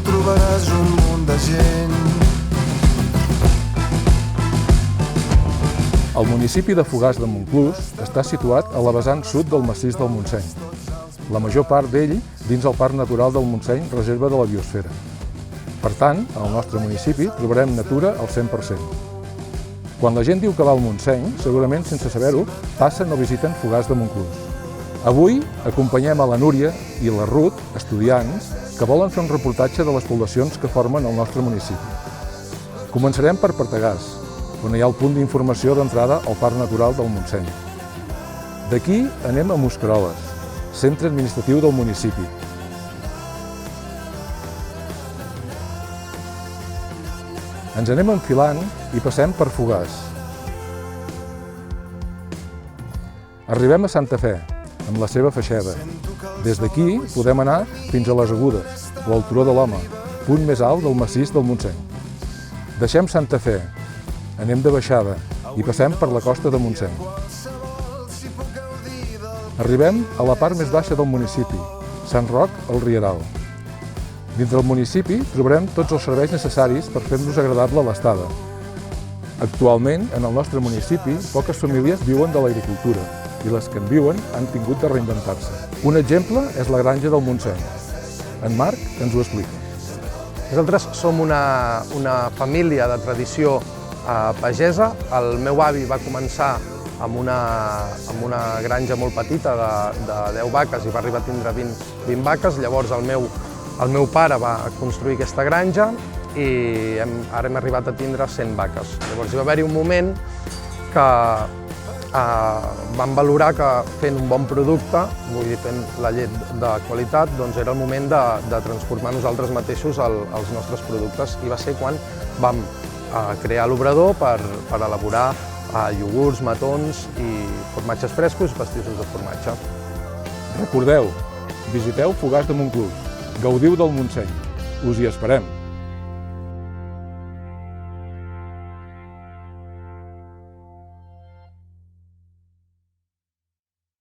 trobaràs un munt de gent. El municipi de Fogars de Montclús està situat a la vessant sud del massís del Montseny. La major part d'ell dins el Parc Natural del Montseny, reserva de la biosfera. Per tant, al nostre municipi trobarem natura al 100%. Quan la gent diu que va al Montseny, segurament sense saber-ho, passen o visiten Fogars de Montclús. Avui acompanyem a la Núria i la Ruth, estudiants, que volen fer un reportatge de les poblacions que formen el nostre municipi. Començarem per Pertegàs, on hi ha el punt d'informació d'entrada al Parc Natural del Montseny. D'aquí anem a Mosqueroles, centre administratiu del municipi. Ens anem enfilant i passem per Fogars. Arribem a Santa Fe, amb la seva Feixeda. Des d'aquí podem anar fins a les Agudes, o al Turó de l'Home, punt més alt del massís del Montseny. Deixem Santa Fe, anem de baixada i passem per la costa de Montseny. Arribem a la part més baixa del municipi, Sant Roc al Rieral. Dins del municipi trobarem tots els serveis necessaris per fer-nos agradable l'estada. Actualment, en el nostre municipi, poques famílies viuen de l'agricultura i les que en viuen han tingut de reinventar-se. Un exemple és la granja del Montseny. En Marc ens ho explica. Nosaltres som una família de tradició pagesa. El meu avi va començar amb una granja molt petita de 10 vaques i va arribar a tindre 20 vaques. Llavors el meu pare va construir aquesta granja i ara hem arribat a tindre 100 vaques. Llavors hi va haver-hi un moment que vam valorar que fent un bon producte, vull dir, fent la llet de qualitat, doncs era el moment de transformar nosaltres mateixos els nostres productes i va ser quan vam crear l'obrador per elaborar iogurts, matons i formatges frescos i pastissos de formatge. Recordeu, visiteu Fogars de Montclús, gaudiu del Montseny. Us hi esperem!